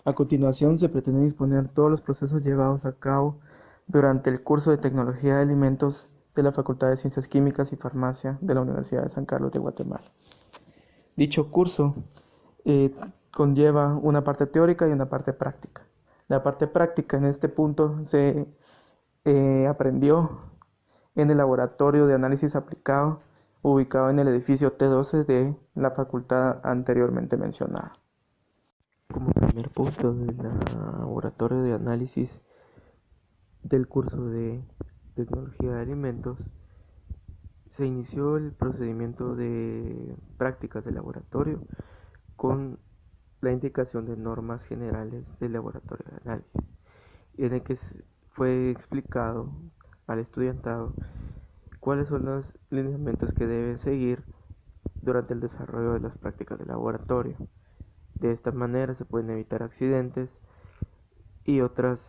A continuación, se pretende exponer todos los procesos llevados a cabo durante el curso de Tecnología de Alimentos de la Facultad de Ciencias Químicas y Farmacia de la Universidad de San Carlos de Guatemala. Dicho curso eh, conlleva una parte teórica y una parte práctica. La parte práctica en este punto se aprendió en el laboratorio de análisis aplicado ubicado en el edificio T12 de la facultad anteriormente mencionada. Como primer punto del laboratorio de análisis del curso de tecnología de alimentos, se inició el procedimiento de prácticas de laboratorio con la indicación de normas generales del laboratorio de análisis, en el que fue explicado al estudiantado cuáles son los lineamientos que deben seguir durante el desarrollo de las prácticas de laboratorio. De esta manera se pueden evitar accidentes y otras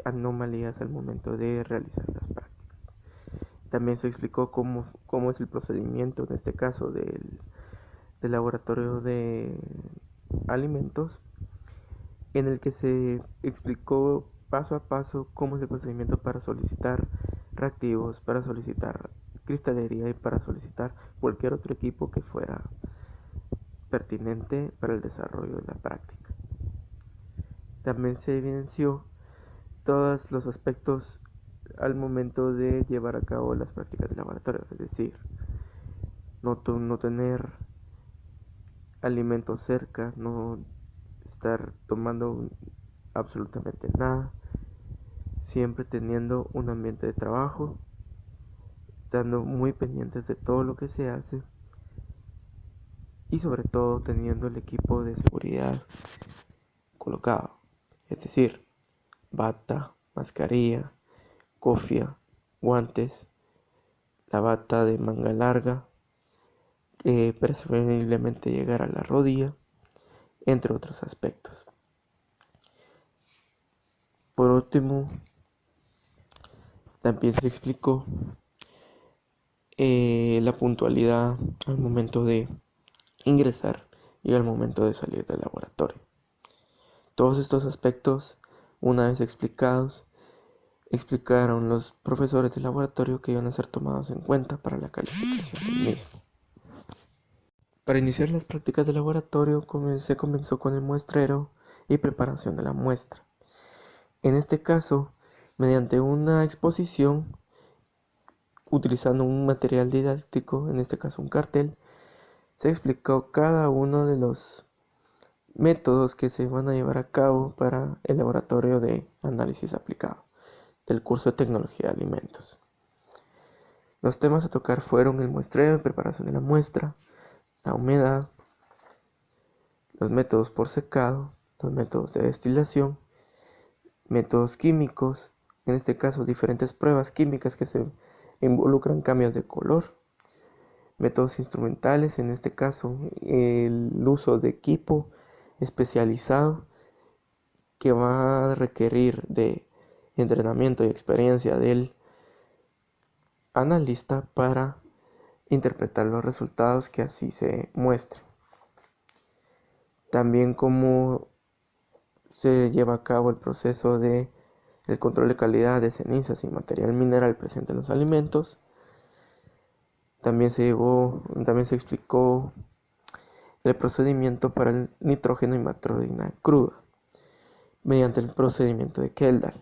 anomalías al momento de realizar las prácticas. También se explicó cómo es el procedimiento, en este caso, del laboratorio de alimentos, en el que se explicó paso a paso cómo es el procedimiento para solicitar reactivos, para solicitar cristalería y para solicitar cualquier otro equipo que fuera pertinente para el desarrollo de la práctica. También se evidenció todos los aspectos al momento de llevar a cabo las prácticas de laboratorio, es decir, no tener alimentos cerca, no estar tomando absolutamente nada, siempre teniendo un ambiente de trabajo, estando muy pendientes de todo lo que se hace y sobre todo teniendo el equipo de seguridad colocado, es decir, bata, mascarilla, cofia, guantes, la bata de manga larga, preferiblemente llegar a la rodilla, entre otros aspectos. Por último, también se explicó la puntualidad al momento de ingresar y al momento de salir del laboratorio. Todos estos aspectos, una vez explicados, explicaron los profesores del laboratorio que iban a ser tomados en cuenta para la calificación del mismo. Para iniciar las prácticas de laboratorio se comenzó con el muestreo y preparación de la muestra. En este caso, mediante una exposición, utilizando un material didáctico, en este caso un cartel, se explicó cada uno de los métodos que se van a llevar a cabo para el laboratorio de análisis aplicado del curso de tecnología de alimentos. Los temas a tocar fueron el muestreo y preparación de la muestra, la humedad, los métodos por secado, los métodos de destilación, métodos químicos, en este caso diferentes pruebas químicas que se involucran cambios de color, métodos instrumentales, en este caso el uso de equipo especializado que va a requerir de entrenamiento y experiencia del analista para interpretar los resultados que así se muestren. También cómo se lleva a cabo el proceso de el control de calidad de cenizas y material mineral presente en los alimentos. También se explicó el procedimiento para el nitrógeno y matrógena cruda mediante el procedimiento de Kendall.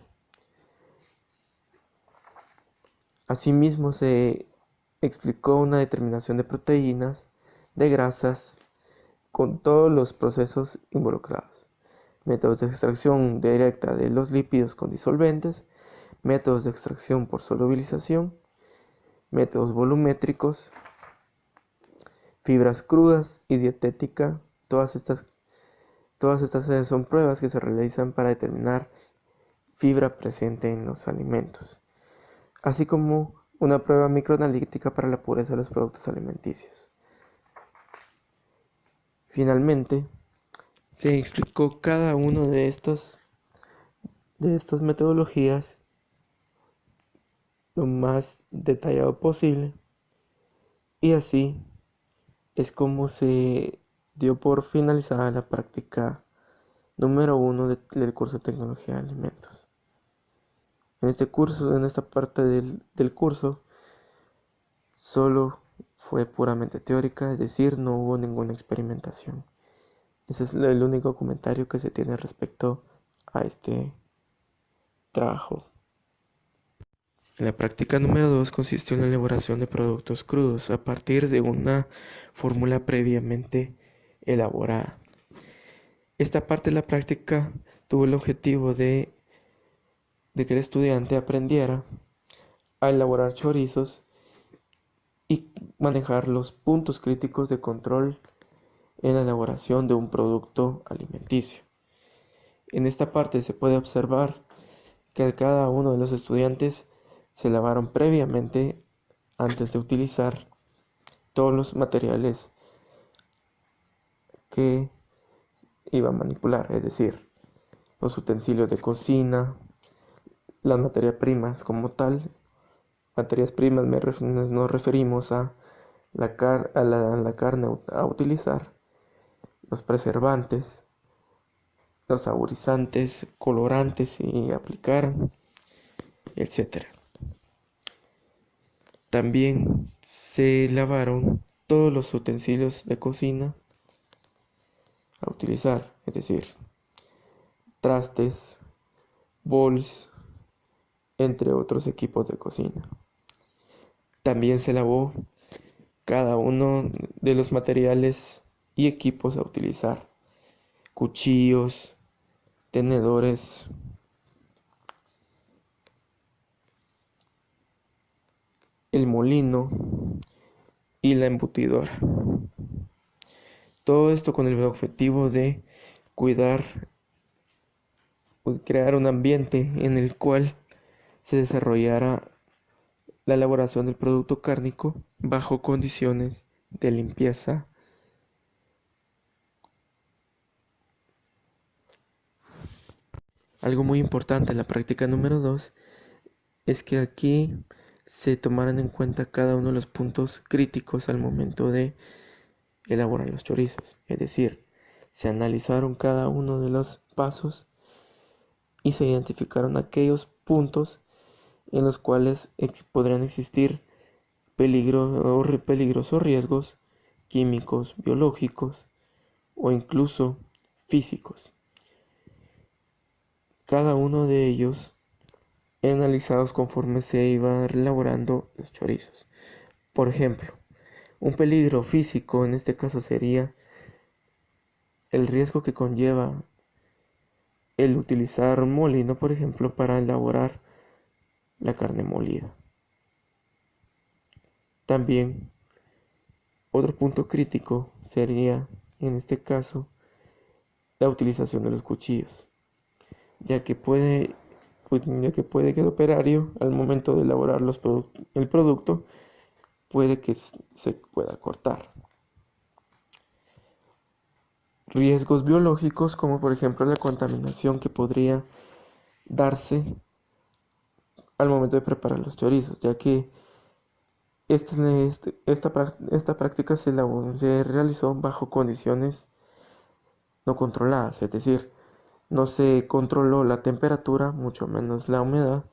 Asimismo se explicó una determinación de proteínas, de grasas, con todos los procesos involucrados. Métodos de extracción directa de los lípidos con disolventes, métodos de extracción por solubilización, métodos volumétricos, fibras crudas y dietética. Todas estas son pruebas que se realizan para determinar fibra presente en los alimentos, así como una prueba microanalítica para la pureza de los productos alimenticios. Finalmente, se explicó cada uno de estas metodologías lo más detallado posible y así es como se dio por finalizada la práctica número 1 del curso de Tecnología de Alimentos. En este curso, en esta parte del curso, solo fue puramente teórica, es decir, no hubo ninguna experimentación. Ese es el único comentario que se tiene respecto a este trabajo. La práctica número 2 consistió en la elaboración de productos crudos a partir de una fórmula previamente elaborada. Esta parte de la práctica tuvo el objetivo de que el estudiante aprendiera a elaborar chorizos y manejar los puntos críticos de control en la elaboración de un producto alimenticio. En esta parte se puede observar que cada uno de los estudiantes se lavaron previamente antes de utilizar todos los materiales que iba a manipular, es decir, los utensilios de cocina, las materias primas como tal. Materias primas nos referimos a la carne a utilizar, los preservantes, los saborizantes, colorantes y aplicar, etc. También se lavaron todos los utensilios de cocina a utilizar, es decir, trastes, bols, entre otros equipos de cocina. También se lavó cada uno de los materiales y equipos a utilizar, cuchillos, tenedores, el molino y la embutidora. Todo esto con el objetivo de cuidar, crear un ambiente en el cual se desarrollara la elaboración del producto cárnico bajo condiciones de limpieza. Algo muy importante en la práctica número 2 es que aquí se tomaran en cuenta cada uno de los puntos críticos al momento de elaborar los chorizos. Es decir, se analizaron cada uno de los pasos y se identificaron aquellos puntos en los cuales podrían existir peligros o riesgos químicos, biológicos o incluso físicos. Cada uno de ellos analizados conforme se iba elaborando los chorizos. Por ejemplo, un peligro físico en este caso sería el riesgo que conlleva el utilizar un molino, por ejemplo, para elaborar la carne molida. También otro punto crítico sería, en este caso, la utilización de los cuchillos, ya que puede que el operario, al momento de elaborar el producto, puede que se pueda cortar. Riesgos biológicos, como por ejemplo la contaminación que podría darse al momento de preparar los chorizos, ya que esta práctica se realizó bajo condiciones no controladas, es decir, no se controló la temperatura, mucho menos la humedad,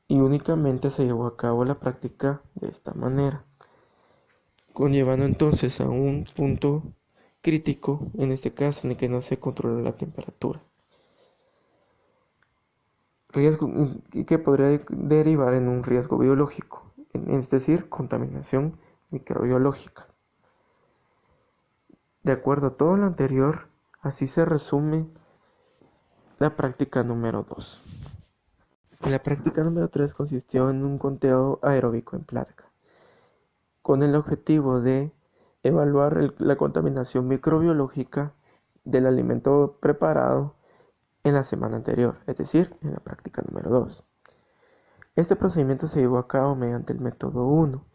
y únicamente se llevó a cabo la práctica de esta manera, conllevando entonces a un punto crítico, en este caso, en el que no se controló la temperatura. Riesgo que podría derivar en un riesgo biológico, es decir, contaminación microbiológica. De acuerdo a todo lo anterior, así se resume la práctica número 2. La práctica número 3 consistió en un conteo aeróbico en placa, con el objetivo de evaluar la contaminación microbiológica del alimento preparado en la semana anterior, es decir, en la práctica número 2. Este procedimiento se llevó a cabo mediante el método 1,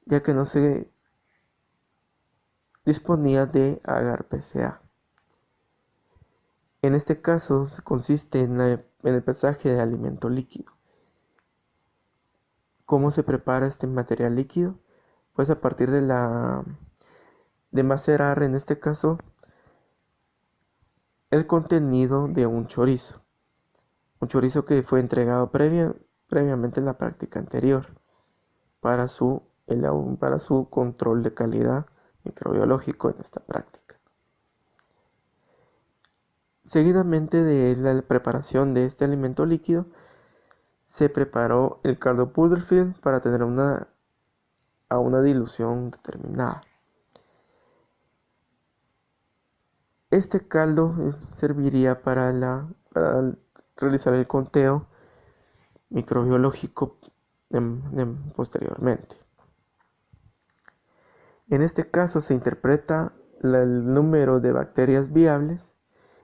ya que no se disponía de agar-PCA. En este caso consiste en el pesaje de alimento líquido. ¿Cómo se prepara este material líquido? Pues a partir de macerar, en este caso, el contenido de un chorizo que fue entregado previamente en la práctica anterior para su control de calidad microbiológico en esta práctica. Seguidamente de la preparación de este alimento líquido, se preparó el caldo Butterfield para tener una dilución determinada. Este caldo serviría para realizar el conteo microbiológico posteriormente. En este caso se interpreta el número de bacterias viables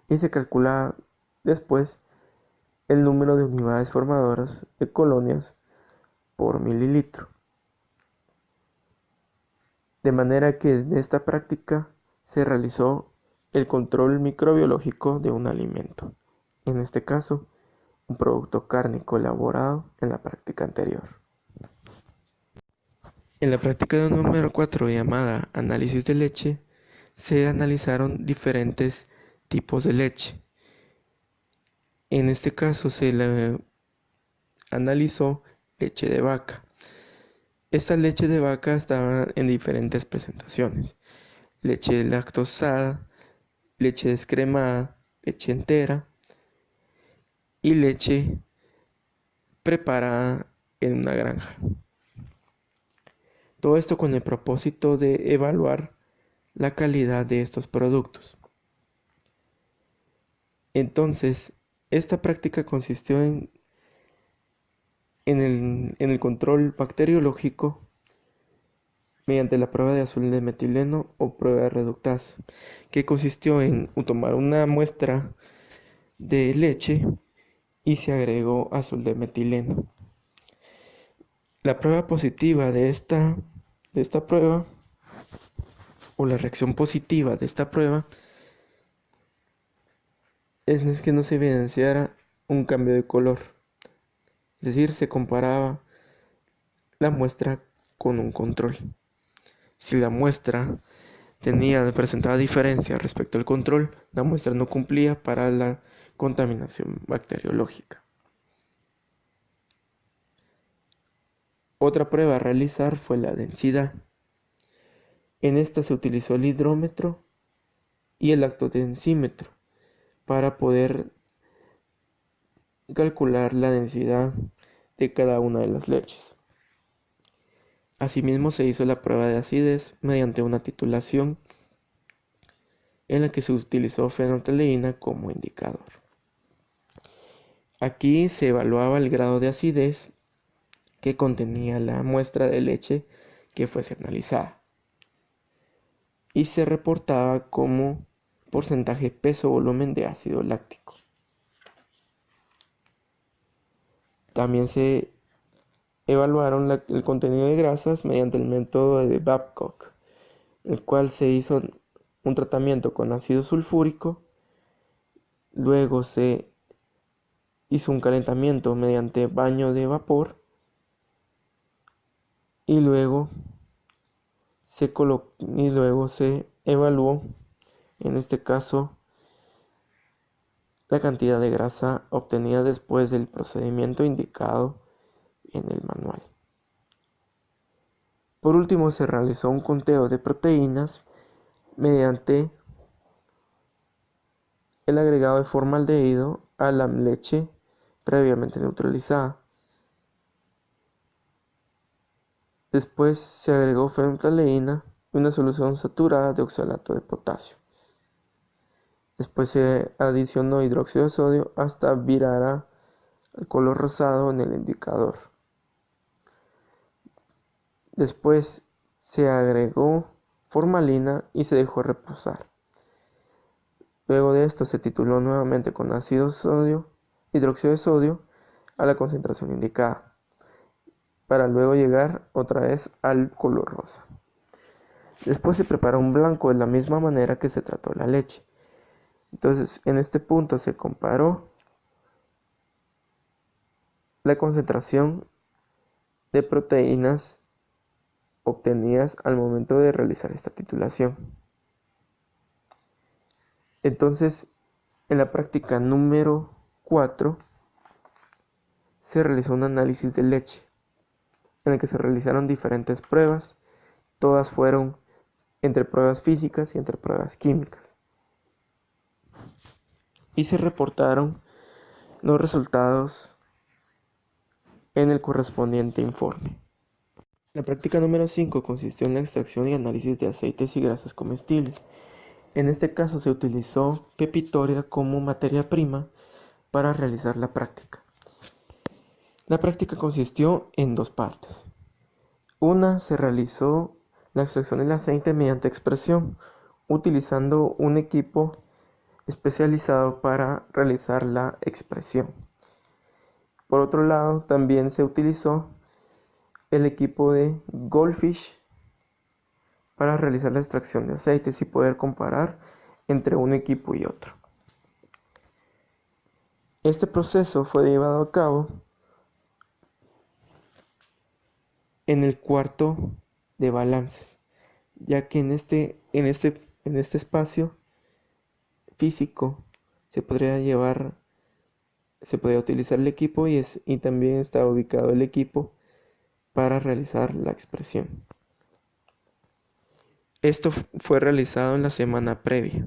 y se calcula después el número de unidades formadoras de colonias por mililitro. De manera que en esta práctica se realizó el control microbiológico de un alimento, en este caso un producto cárnico elaborado en la práctica anterior. En la práctica número 4, llamada análisis de leche, se analizaron diferentes tipos de leche. En este caso se analizó leche de vaca. Esta leche de vaca estaba en diferentes presentaciones: leche lactosada, leche descremada, leche entera y leche preparada en una granja. Todo esto con el propósito de evaluar la calidad de estos productos. Entonces, esta práctica consistió en el control bacteriológico mediante la prueba de azul de metileno o prueba de reductasa, que consistió en tomar una muestra de leche y se agregó azul de metileno. La prueba positiva de esta prueba, o la reacción positiva de esta prueba, es que no se evidenciara un cambio de color. Es decir, se comparaba la muestra con un control. Si la muestra presentaba diferencia respecto al control, la muestra no cumplía para la contaminación bacteriológica. Otra prueba a realizar fue la densidad. En esta se utilizó el hidrómetro y el lactodensímetro para poder calcular la densidad de cada una de las leches. Asimismo, se hizo la prueba de acidez mediante una titulación en la que se utilizó fenolftaleína como indicador. Aquí se evaluaba el grado de acidez que contenía la muestra de leche que fuese analizada y se reportaba como porcentaje peso-volumen de ácido láctico. También se evaluaron el contenido de grasas mediante el método de Babcock, el cual se hizo un tratamiento con ácido sulfúrico, luego se hizo un calentamiento mediante baño de vapor y luego se evaluó, en este caso, la cantidad de grasa obtenida después del procedimiento indicado en el manual. Por último, se realizó un conteo de proteínas mediante el agregado de formaldehído a la leche previamente neutralizada. Después se agregó fenolftaleína y una solución saturada de oxalato de potasio. Después se adicionó hidróxido de sodio hasta virar al color rosado en el indicador. Después se agregó formalina y se dejó reposar. Luego de esto se tituló nuevamente con hidróxido de sodio a la concentración indicada, para luego llegar otra vez al color rosa. Después se preparó un blanco de la misma manera que se trató la leche. Entonces, en este punto se comparó la concentración de proteínas obtenidas al momento de realizar esta titulación. Entonces, En la práctica número 4 se realizó un análisis de leche, en el que se realizaron diferentes pruebas. Todas fueron entre pruebas físicas y entre pruebas químicas. Y se reportaron los resultados en el correspondiente informe. La práctica número 5 consistió en la extracción y análisis de aceites y grasas comestibles. En este caso se utilizó pepitoria como materia prima para realizar la práctica. La práctica consistió en dos partes. Una, se realizó la extracción del aceite mediante expresión, utilizando un equipo especializado para realizar la expresión. Por otro lado, también se utilizó el equipo de Goldfish para realizar la extracción de aceites y poder comparar entre un equipo y otro. Este proceso fue llevado a cabo en el cuarto de balances, ya que en este espacio físico se podría utilizar el equipo y también está ubicado el equipo para realizar la expresión. Esto fue realizado en la semana previa.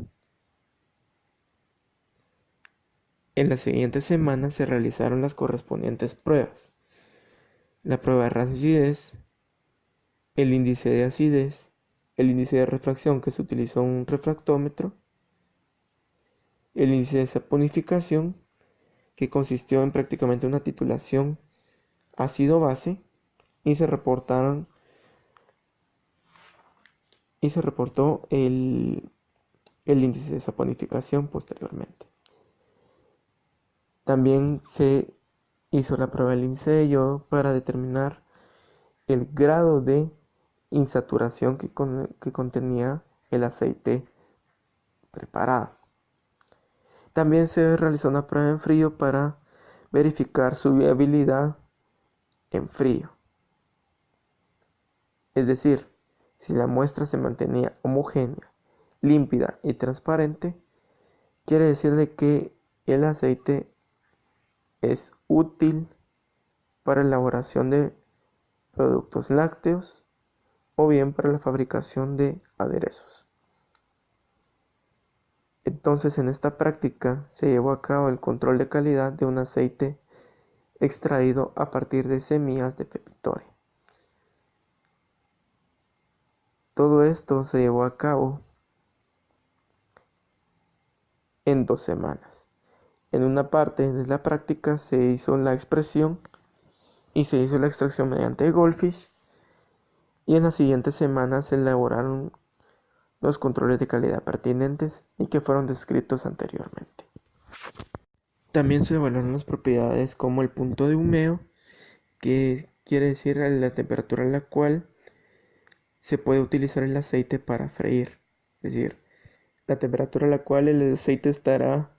En la siguiente semana se realizaron las correspondientes pruebas: la prueba de ranciidez, el índice de acidez, el índice de refracción, que se utilizó un refractómetro, el índice de saponificación, que consistió en prácticamente una titulación ácido-base, y se reportó el índice de saponificación posteriormente. También se hizo la prueba del índice de yodo para determinar el grado de insaturación que contenía el aceite preparado. También se realizó una prueba en frío para verificar su viabilidad en frío. Es decir, si la muestra se mantenía homogénea, límpida y transparente, quiere decir de que el aceite es útil para la elaboración de productos lácteos o bien para la fabricación de aderezos. Entonces, en esta práctica se llevó a cabo el control de calidad de un aceite extraído a partir de semillas de pepitoria. Todo esto se llevó a cabo en 2 semanas. En una parte de la práctica se hizo la expresión y se hizo la extracción mediante Goldfish, y en la siguiente semana se elaboraron los controles de calidad pertinentes y que fueron descritos anteriormente. También se evaluaron las propiedades como el punto de humeo, que quiere decir la temperatura a la cual se puede utilizar el aceite para freír, es decir, la temperatura a la cual el aceite estará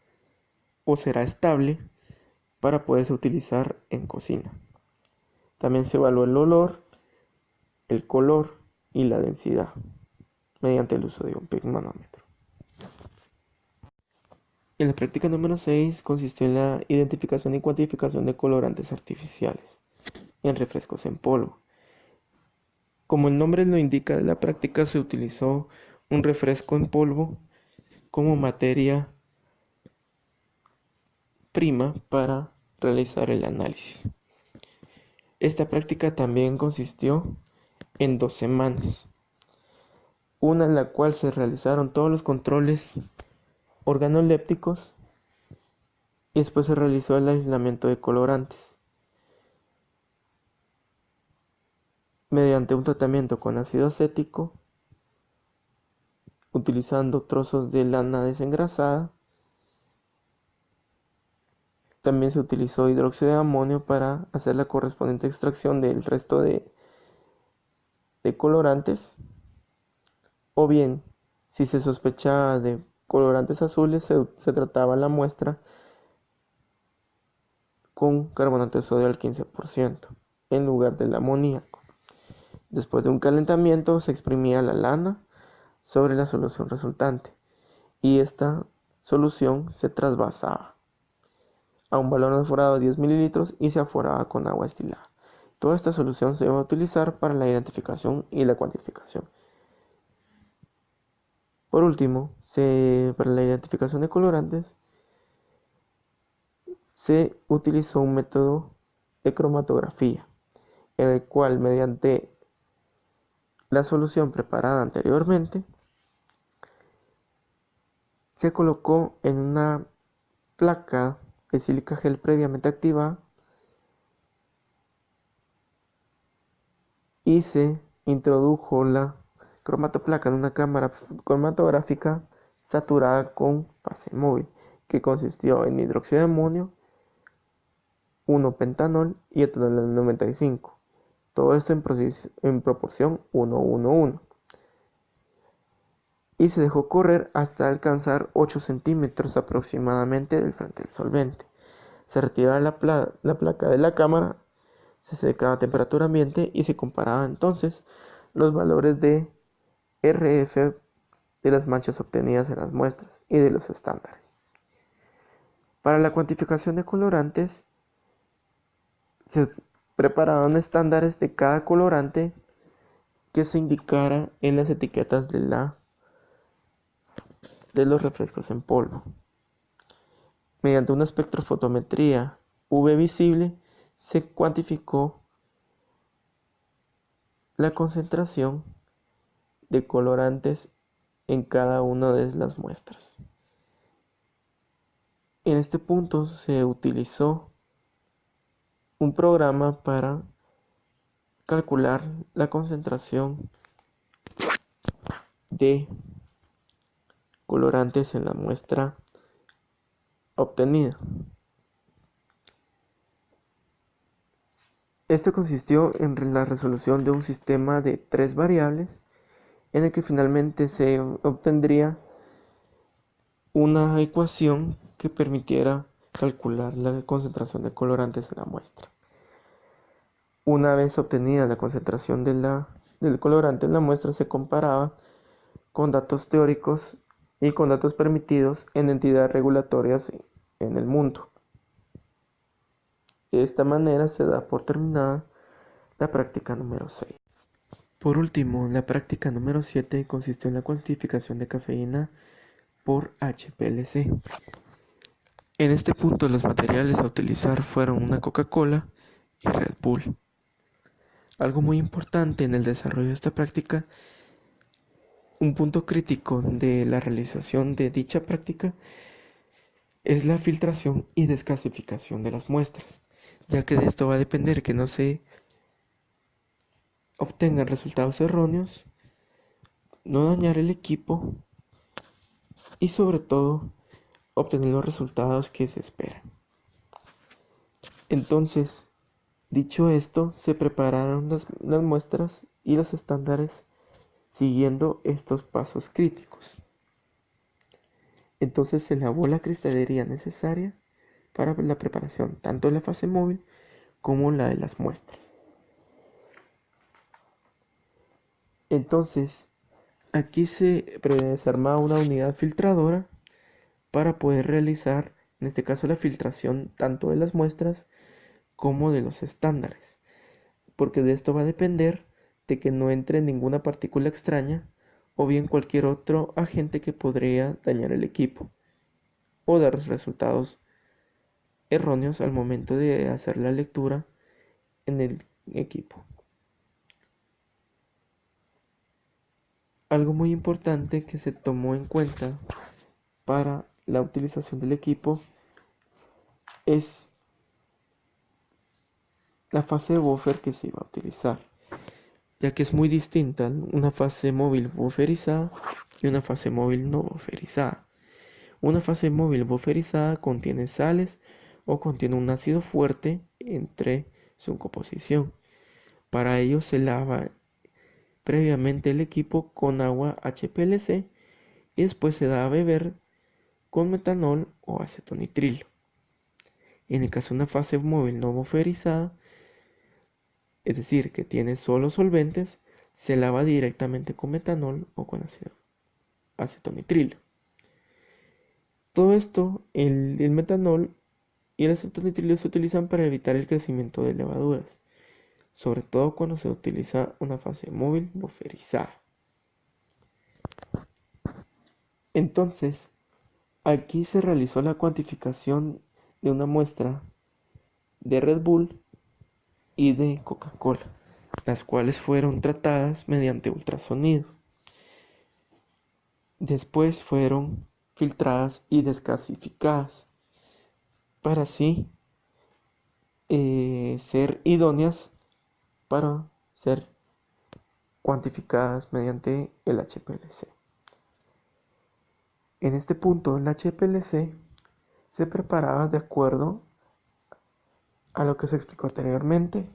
o será estable para poderse utilizar en cocina. También se evaluó el olor, el color y la densidad mediante el uso de un pigmanómetro. En la práctica número 6 consistió en la identificación y cuantificación de colorantes artificiales en refrescos en polvo. Como el nombre lo indica, de la práctica se utilizó un refresco en polvo como materia prima para realizar el análisis. Esta práctica también consistió en 2 semanas, una en la cual se realizaron todos los controles organolépticos y después se realizó el aislamiento de colorantes mediante un tratamiento con ácido acético, utilizando trozos de lana desengrasada. También se utilizó hidróxido de amonio para hacer la correspondiente extracción del resto de colorantes, o bien, si se sospechaba de colorantes azules, se trataba la muestra con carbonato de sodio al 15% en lugar del amoníaco. Después de un calentamiento se exprimía la lana sobre la solución resultante y esta solución se trasvasaba a un balón aforado de 10 mililitros y se aforaba con agua destilada. Toda esta solución se va a utilizar para la identificación y la cuantificación. Por último, para la identificación de colorantes, se utilizó un método de cromatografía, en el cual mediante la solución preparada anteriormente, se colocó en una placa de sílica gel previamente activada y se introdujo la cromatoplaca en una cámara cromatográfica saturada con fase móvil, que consistió en hidróxido de amonio, 1-pentanol y etanol 95. Todo esto en proporción 1:1:1. Y se dejó correr hasta alcanzar 8 centímetros aproximadamente del frente del solvente. Se retiraba la placa de la cámara, se secaba a temperatura ambiente y se comparaba entonces los valores de RF de las manchas obtenidas en las muestras y de los estándares. Para la cuantificación de colorantes, se preparaban estándares de cada colorante que se indicara en las etiquetas de los refrescos en polvo. Mediante una espectrofotometría UV visible, se cuantificó la concentración de colorantes en cada una de las muestras. En este punto se utilizó un programa para calcular la concentración de colorantes en la muestra obtenida. Esto consistió en la resolución de un sistema de 3 variables en el que finalmente se obtendría una ecuación que permitiera calcular la concentración de colorantes en la muestra. Una vez obtenida la concentración del colorante en la muestra, se comparaba con datos teóricos y con datos permitidos en entidades regulatorias en el mundo. De esta manera se da por terminada la práctica número 6. Por último, la práctica número 7 consistió en la cuantificación de cafeína por HPLC. En este punto los materiales a utilizar fueron una Coca-Cola y Red Bull. Algo muy importante en el desarrollo de esta práctica, un punto crítico de la realización de dicha práctica, es la filtración y desclasificación de las muestras, ya que de esto va a depender que no se obtengan resultados erróneos, no dañar el equipo y sobre todo obtener los resultados que se esperan. Entonces, dicho esto, se prepararon las muestras y los estándares siguiendo estos pasos críticos. Entonces se lavó la cristalería necesaria para la preparación tanto de la fase móvil como la de las muestras. Entonces, aquí se desarmaba una unidad filtradora para poder realizar, en este caso, la filtración tanto de las muestras como de los estándares, porque de esto va a depender de que no entre ninguna partícula extraña o bien cualquier otro agente que podría dañar el equipo o dar resultados erróneos al momento de hacer la lectura en el equipo. Algo muy importante que se tomó en cuenta para la utilización del equipo es la fase buffer que se iba a utilizar, ya que es muy distinta una fase móvil bufferizada y una fase móvil no bufferizada. Una fase móvil bufferizada contiene sales o contiene un ácido fuerte entre su composición. Para ello se lava previamente el equipo con agua HPLC y después se da a beber con metanol o acetonitrilo. En el caso de una fase móvil no bufferizada, es decir, que tiene solo solventes, se lava directamente con metanol o con acetonitrilo. Todo esto, el metanol y el acetonitrilo se utilizan para evitar el crecimiento de levaduras, sobre todo cuando se utiliza una fase móvil bufferizada. Entonces, aquí se realizó la cuantificación de una muestra de Red Bull y de Coca-Cola, las cuales fueron tratadas mediante ultrasonido. Después fueron filtradas y descasificadas para así ser idóneas para ser cuantificadas mediante el HPLC. En este punto, el HPLC se preparaba de acuerdo a lo que se explicó anteriormente,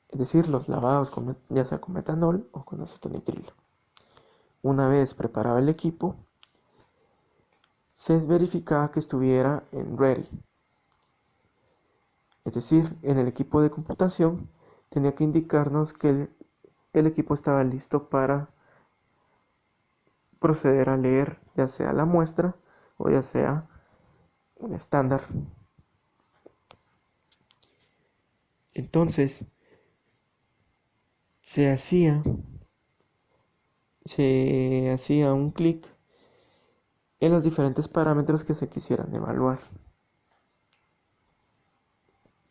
es decir, los lavados ya sea con metanol o con acetonitrilo. Una vez preparado el equipo, se verificaba que estuviera en ready, es decir, en el equipo de computación tenía que indicarnos que el equipo estaba listo para proceder a leer ya sea la muestra o ya sea un estándar. Entonces se hacía un clic en los diferentes parámetros que se quisieran evaluar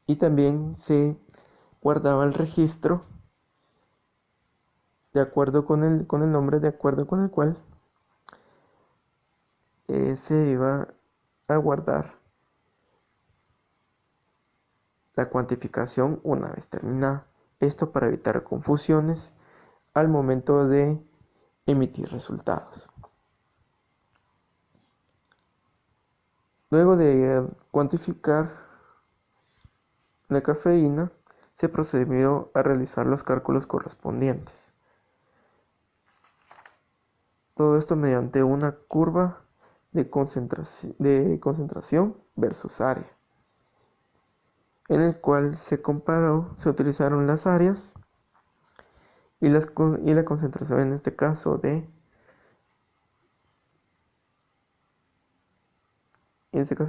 y también se guardaba el registro de acuerdo con el nombre de acuerdo con el cual se iba a guardar la cuantificación una vez terminada. Esto para evitar confusiones al momento de emitir resultados. Luego de cuantificar la cafeína, se procedió a realizar los cálculos correspondientes. Todo esto mediante una curva de concentración versus área, en el cual se utilizaron las áreas y la concentración, en este caso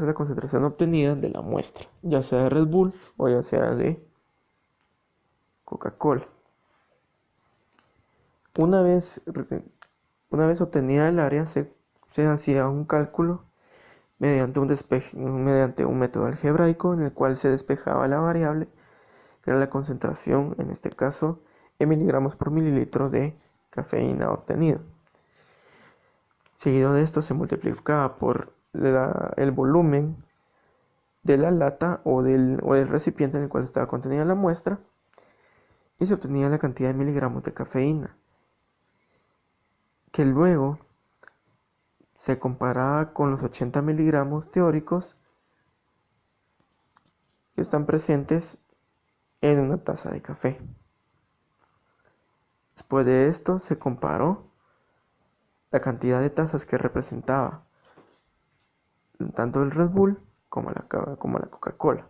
la concentración obtenida de la muestra, ya sea de Red Bull o ya sea de Coca-Cola. Una vez obtenida el área, se hacía un cálculo mediante un método algebraico en el cual se despejaba la variable, que era la concentración, en este caso, en miligramos por mililitro de cafeína obtenido. Seguido de esto se multiplicaba por el volumen de la lata o del recipiente en el cual estaba contenida la muestra y se obtenía la cantidad de miligramos de cafeína, que luego se comparaba con los 80 miligramos teóricos que están presentes en una taza de café. Después de esto se comparó la cantidad de tazas que representaba tanto el Red Bull como la Coca-Cola.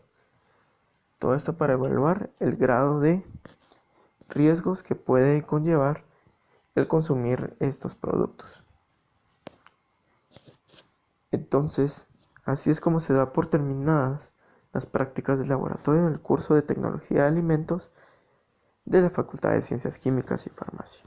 Todo esto para evaluar el grado de riesgos que puede conllevar el consumir estos productos. Entonces, así es como se da por terminadas las prácticas de laboratorio del curso de Tecnología de Alimentos de la Facultad de Ciencias Químicas y Farmacia.